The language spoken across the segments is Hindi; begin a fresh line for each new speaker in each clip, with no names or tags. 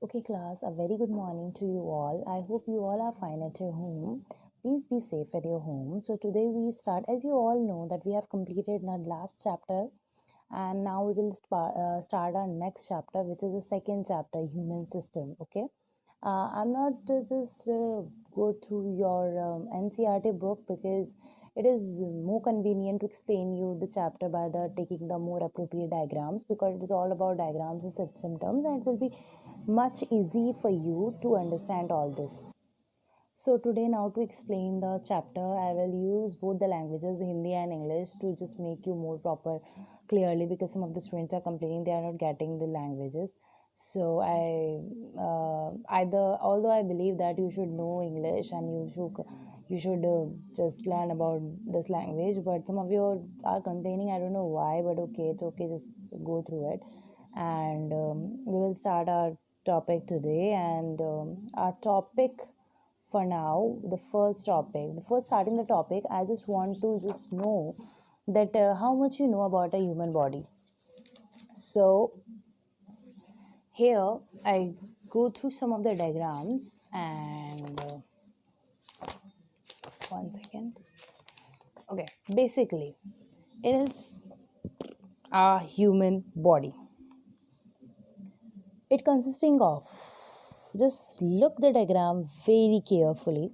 Okay, class, a very good morning to you all. I hope you all are fine at your home. Please be safe at your home. So, today we start, as you all know, that we have completed our last chapter, and now we will start our next chapter, which is the second chapter, human system. Okay, I'm not just go through your NCRT book because it is more convenient to explain you the chapter by the taking the more appropriate diagrams, because it is all about diagrams and symptoms, and it will be much easy for you to understand all this. So today, now to explain the chapter, I will use both the languages, Hindi and English, to just make you more proper clearly, because some of the students are complaining they are not getting the languages. So either, although I believe that you should know English and you should just learn about this language, but some of you are complaining. I don't know why, but okay, it's okay. Just go through it, and we will start our topic today. And our topic for now, the first topic, before starting the topic, I just want to just know that how much you know about a human body. So here I go through some of the diagrams, and 1 second. Okay, basically it is a human body. It consisting of, just look the diagram very carefully.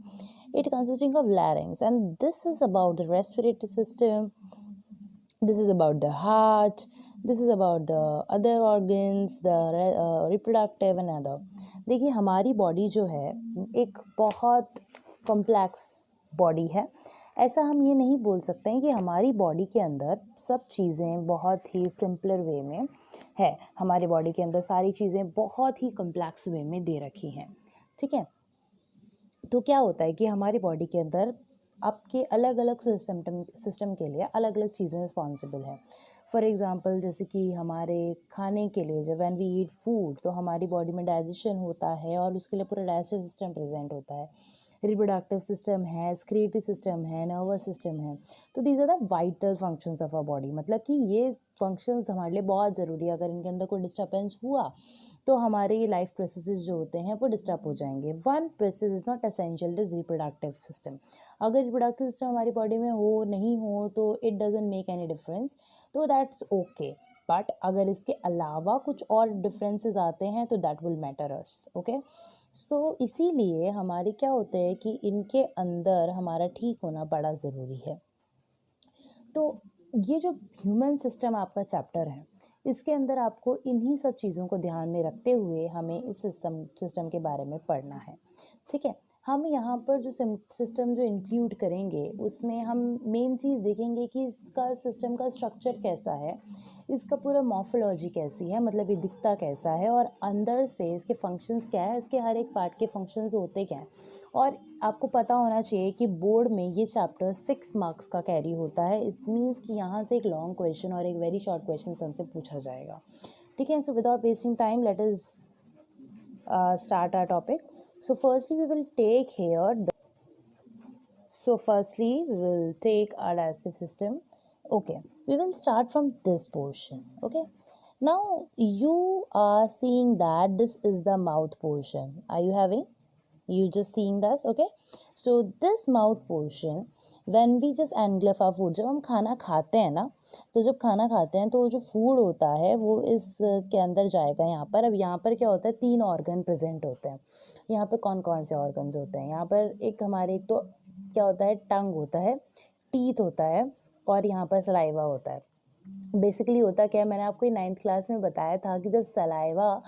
It consisting of larynx, and this is about the respiratory system, this is about the heart, this is about the other organs, the reproductive and other. देखिए, हमारी बॉडी जो है एक बहुत कॉम्प्लेक्स बॉडी है. ऐसा हम ये नहीं बोल सकते हैं कि हमारी बॉडी के अंदर सब चीज़ें बहुत ही सिंपलर वे में है. हमारी बॉडी के अंदर सारी चीज़ें बहुत ही कॉम्प्लेक्स वे में दे रखी हैं. ठीक है, तो क्या होता है कि हमारी बॉडी के अंदर आपके अलग अलग सिस्टम के लिए अलग अलग चीज़ें रिस्पॉन्सिबल हैं. फॉर एग्ज़ाम्पल, जैसे कि हमारे खाने के लिए जब व्हेन वी ईट फूड, तो हमारी बॉडी में डाइजेशन होता है और उसके लिए पूरा डाइजेस्टिव सिस्टम प्रेजेंट होता है. रिप्रोडक्टिव सिस्टम है, स्क्रीटरी सिस्टम है, नर्वस सिस्टम है. तो these are the vital functions of our body. मतलब कि ये फंक्शंस हमारे लिए बहुत ज़रूरी है. अगर इनके अंदर कोई डिस्टर्बेंस हुआ तो हमारे ये लाइफ प्रोसेसेस जो होते हैं वो डिस्टर्ब हो जाएंगे. One process is not essential, it is reproductive system. अगर रिप्रोडक्टिव सिस्टम हमारी बॉडी में हो नहीं हो तो it doesn't make any difference, तो दैट्स ओके. बट अगर इसके अलावा कुछ और डिफरेंसेस आते हैं तो that will matter us. Okay, so इसीलिए हमारे क्या होते हैं कि इनके अंदर हमारा ठीक होना बड़ा ज़रूरी है. तो ये जो ह्यूमन सिस्टम आपका चैप्टर है, इसके अंदर आपको इन्हीं सब चीज़ों को ध्यान में रखते हुए हमें इस सिस्टम के बारे में पढ़ना है. ठीक है, हम यहाँ पर जो सिस्टम जो इंक्लूड करेंगे उसमें हम मेन चीज़ देखेंगे कि इसका सिस्टम का स्ट्रक्चर कैसा है, इसका पूरा मॉर्फोलॉजी कैसी है, मतलब ये दिखता कैसा है, और अंदर से इसके फंक्शंस क्या है, इसके हर एक पार्ट के फंक्शंस होते क्या हैं. और आपको पता होना चाहिए कि बोर्ड में ये चैप्टर 6 मार्क्स का कैरी होता है. इट मीन्स कि यहाँ से एक लॉन्ग क्वेश्चन और एक वेरी शॉर्ट क्वेश्चन हमसे पूछा जाएगा. ठीक है, so without wasting time let us start our topic. So firstly we will take here firstly we will take our digestive system. Okay, we will start from this portion. Okay, now you are seeing that this is the mouth portion. Are you having, you just seeing this? Okay, so this mouth portion, when we just engulf our food, जब हम खाना खाते हैं ना, तो जब खाना खाते हैं तो जो फूड होता है वो इस के अंदर जाएगा यहाँ पर. अब यहाँ पर क्या होता है, 3 ऑर्गन प्रेजेंट होते हैं. यहाँ पर कौन कौन से ऑर्गन्स होते हैं, यहाँ पर एक हमारे, एक तो क्या होता है, टंग होता है, टीथ होता है, और यहाँ पर सलाइवा होता है. बेसिकली होता क्या है, मैंने आपको 9th क्लास में बताया था कि जब सलाइवा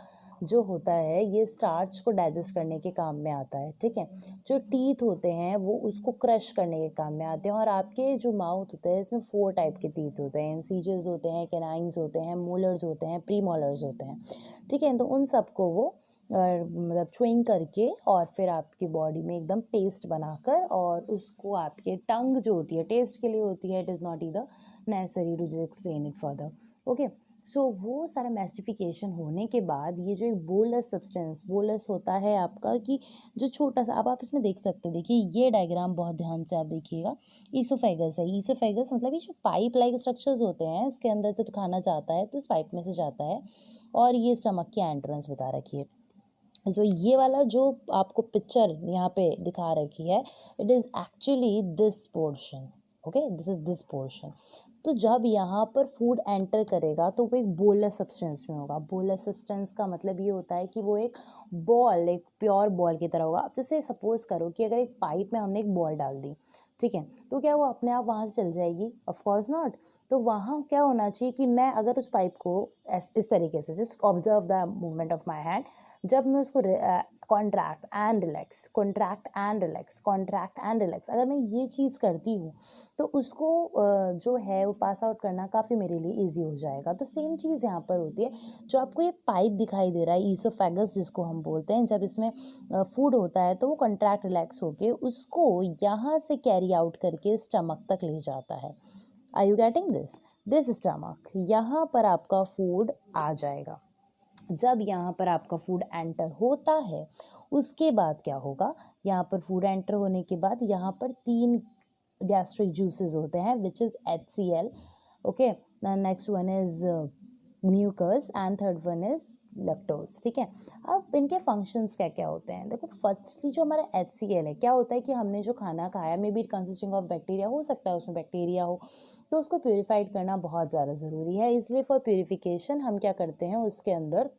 जो होता है ये स्टार्च को डाइजेस्ट करने के काम में आता है. ठीक है, जो टीथ होते हैं वो उसको क्रश करने के काम में आते हैं. और आपके जो माउथ होता है इसमें 4 टाइप के टीथ होते हैं. इंसीजर्स होते हैं, कैनाइन्स होते हैं, मोलर्स होते हैं, प्री मोलर्स होते हैं. ठीक है, तो उन सबको वो मतलब च्युइंग करके और फिर आपकी बॉडी में एकदम पेस्ट बनाकर, और उसको आपके टंग जो होती है टेस्ट के लिए होती है. It is not either necessary to just explain it further. Okay, so वो सारा मैस्टिफिकेशन होने के बाद ये जो एक बोलस सब्सटेंस, बोलस होता है आपका कि जो छोटा सा, अब आप इसमें देख सकते हैं, देखिए ये डायग्राम बहुत ध्यान से आप देखिएगा. ईसोफेगस है. ईसोफेगस मतलब ये जो पाइप लाइक स्ट्रक्चर्स होते हैं, इसके अंदर जब खाना जाता है तो इस पाइप में से जाता है, और ये स्टमक की एंट्रेंस बता रखी है. जो ये वाला जो आपको पिक्चर यहाँ पे दिखा रखी है, it is actually this portion. Okay, this is this portion. तो जब यहाँ पर फूड एंटर करेगा तो वो एक बोलस सब्सटेंस में होगा। बोलस सब्सटेंस का मतलब ये होता है कि वो एक बॉल, एक प्योर बॉल की तरह होगा। अब जैसे सपोज करो कि अगर एक पाइप में हमने एक बॉल डाल दी, ठीक है, तो क्या वो अपने आप वहाँ से चल जाएगी? Of course not. तो वहाँ क्या होना चाहिए कि मैं अगर उस पाइप को इस तरीके से, just observe the movement of my hand, जब मैं उसको contract and relax, contract and relax, contract and relax, अगर मैं ये चीज़ करती हूँ तो उसको जो है वो पास आउट करना काफ़ी मेरे लिए इजी हो जाएगा। तो सेम चीज़ यहाँ पर होती है। जो आपको ये पाइप दिखाई दे रहा है, ईसोफेगस जिसको हम बोलते हैं, जब इसमें फूड होता है तो वो कॉन्ट्रैक्ट रिलैक्स होके उसको यहाँ से कैरी आउट करके स्टमक तक ले जाता है। Are you getting this stomach, यहाँ पर आपका फूड आ जाएगा। जब यहाँ पर आपका फूड एंटर होता है उसके बाद क्या होगा, यहाँ पर फूड एंटर होने के बाद यहाँ पर 3 गैस्ट्रिक जूसेस होते हैं, which is HCl। Okay, next one is mucus and third one is lactose. ठीक है, अब इनके फंक्शंस क्या क्या होते हैं? देखो, फर्स्टली जो हमारा HCl है, क्या होता है कि हमने जो खाना खाया, may be consisting of bacteria, हो सकता है उसमें बैक्टीरिया हो, तो उसको प्योरीफाइड करना बहुत ज़्यादा ज़रूरी है। इसलिए फॉर प्योरीफिकेशन हम क्या करते हैं, उसके अंदर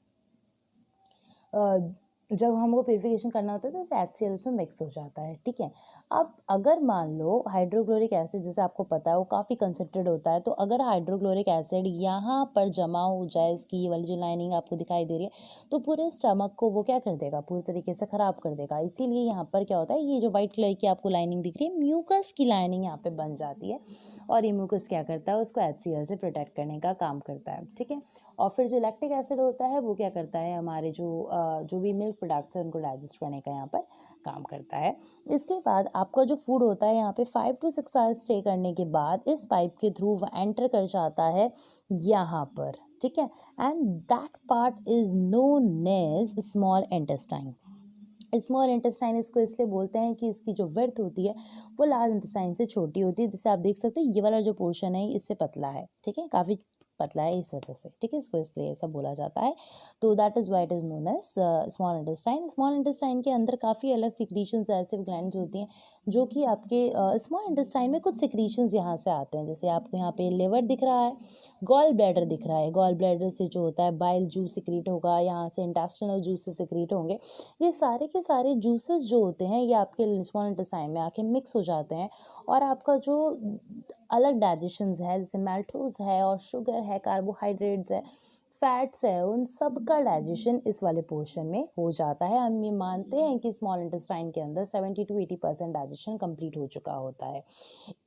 जब हमको प्योरीफिकेशन करना होता है तो HCl उसमें मिक्स हो जाता है। ठीक है, अब अगर मान लो हाइड्रोक्लोरिक एसिड, जैसे आपको पता है वो काफ़ी कंसेंट्रेट होता है, तो अगर हाइड्रोक्लोरिक एसिड यहाँ पर जमा हो जाए, इसकी ये वाली जो लाइनिंग आपको दिखाई दे रही है, तो पूरे स्टमक को वो क्या कर देगा, पूरी तरीके से ख़राब कर देगा। इसीलिए यहाँ पर क्या होता है, ये जो वाइट कलर की आपको लाइनिंग दिख रही है, म्यूकस की लाइनिंग यहाँ पर बन जाती है, और ये म्यूकस क्या करता है, उसको HCl से प्रोटेक्ट करने का काम करता है। ठीक है, और फिर जो लैक्टिक एसिड होता है वो क्या करता है, हमारे जो भी मिल्क प्रोडक्ट्स हैं उनको डाइजेस्ट करने का यहाँ पर काम करता है। इसके बाद आपका जो फूड होता है यहाँ पे 5 to 6 आवर्स स्टे करने के बाद इस पाइप के थ्रू वो एंटर कर जाता है यहाँ पर। ठीक है, and that part is known as small intestine. Small intestine इसको इसलिए बोलते हैं कि इसकी जो वर्थ होती है वो लार्ज इंटेस्टाइन से छोटी होती है। जैसे आप देख सकते हो ये वाला जो पोर्शन है इससे पतला है, ठीक है, काफ़ी पतला है इस वजह से, ठीक है, इसको इसलिए ऐसा बोला जाता है। तो that is why it is known as small intestine. Small intestine के अंदर काफ़ी अलग सिक्रीशंस, ऐसे ग्लैंड्स होती हैं जो कि आपके स्मॉल इंटेस्टाइन में कुछ सिक्रीशंस यहाँ से आते हैं। जैसे आपको यहाँ पे लिवर दिख रहा है, गॉल ब्लैडर दिख रहा है, गॉल ब्लैडर से जो होता है बाइल जूस सिक्रीट होगा, यहाँ से इंटेस्टिनल जूसेस सिक्रीट होंगे। ये सारे के सारे जूसेस जो होते हैं ये आपके स्मॉल इंटेस्टाइन में आके मिक्स हो जाते हैं, और आपका जो अलग डाइजेशंस है, जैसे मेल्टोज है और शुगर है, कार्बोहाइड्रेट्स है, फैट्स है, उन सब का डाइजेशन इस वाले पोर्शन में हो जाता है। हम ये मानते हैं कि स्मॉल इंटेस्टाइन के अंदर 70 to 80% डाइजेशन कंप्लीट हो चुका होता है।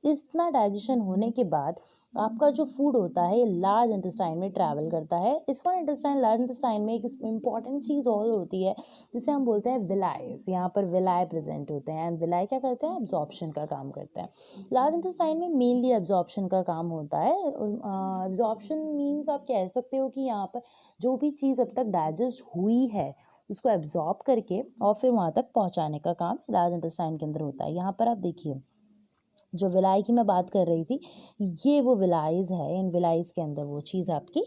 इतना डाइजेशन होने के बाद आपका जो फूड होता है लार्ज इंटेस्टाइन में ट्रैवल करता है। स्मॉल इंटेस्टाइन, लार्ज इंटेस्टाइन में एक इंपॉर्टेंट चीज़ और होती है जिसे हम बोलते हैं विलायस। यहाँ पर विलाय प्रेजेंट होते हैं, एंड विलाय क्या करते हैं, एब्जॉर्प्शन का काम करते हैं। लार्ज इंटेस्टाइन में मेनली एब्जॉर्प्शन का काम होता है। एब्जॉर्प्शन मीन्स आप कह सकते हो कि यहाँ पर जो भी चीज़ अब तक डाइजेस्ट हुई है उसको एब्जॉर्ब करके और फिर वहाँ तक पहुँचाने का काम लार्ज इंटेस्टाइन के अंदर होता है। यहाँ पर आप देखिए, जो विलाई की मैं बात कर रही थी, ये वो विलाइज है, इन विलाइज के अंदर वो चीज़ आपकी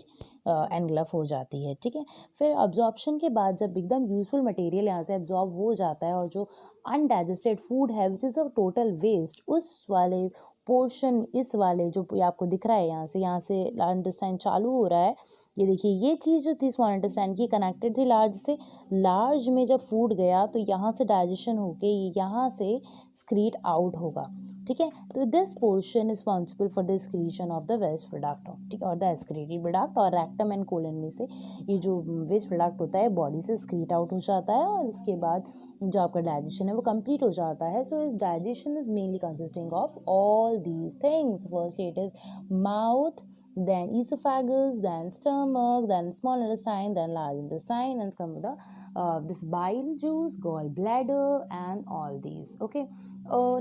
एनगल्फ हो जाती है। ठीक है, फिर अब्जॉर्प्शन के बाद जब एकदम यूजफुल मटेरियल यहाँ से एब्जॉर्ब हो जाता है और जो अनडाइजेस्टेड फूड है which is a total waste, उस वाले पोर्शन, इस वाले जो ये आपको दिख रहा है यहाँ से लार्ज इंटेस्टाइन चालू हो रहा है। ये देखिए, ये चीज़ जो थी स्मॉल इंटेस्टाइन की कनेक्टेड थी लार्ज से। लार्ज में जब फूड गया तो यहाँ से डाइजेशन होके यहाँ से स्क्रीट आउट होगा। ठीक है, तो this portion responsible for the excretion of the waste product, ठीक है, और द एक्सक्रीटेड प्रोडक्ट, और रेक्टम एंड कोलन में से ये जो वेस्ट प्रोडक्ट होता है बॉडी से एक्सक्रीट आउट हो जाता है, और इसके बाद जो आपका डाइजेशन है वो कंप्लीट हो जाता है। सो इस digestion is mainly consisting of all these things. Firstly it is mouth, then esophagus, then stomach, then small intestine, then large intestine, and come with the this bile juice, gallbladder, and all these. Okay,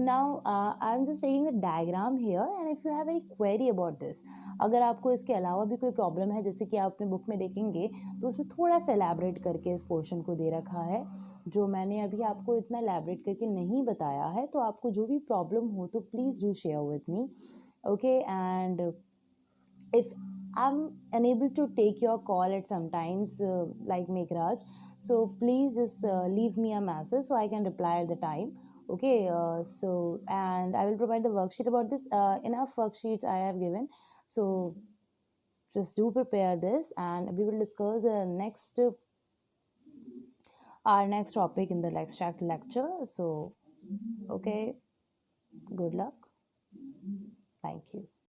now I'm just taking the diagram here, and if you have any query about this, अगर आपको इसके अलावा भी कोई प्रॉब्लम है, जैसे कि आप अपने बुक में देखेंगे तो उसमें थोड़ा सा एलैबोरेट करके इस पोर्शन को दे रखा है, जो मैंने अभी आपको इतना एलैबोरेट करके नहीं बताया है। तो आपको जो भी प्रॉब्लम हो तो please do share with me. Okay, and if I'm unable to take your call at sometimes, like Meghraj, So please just leave me a message so I can reply at the time. Okay, so and I will provide the worksheet about this. Enough worksheets I have given. So just do prepare this, and we will discuss the next our next topic in the extract lecture. So okay, good luck. Thank you.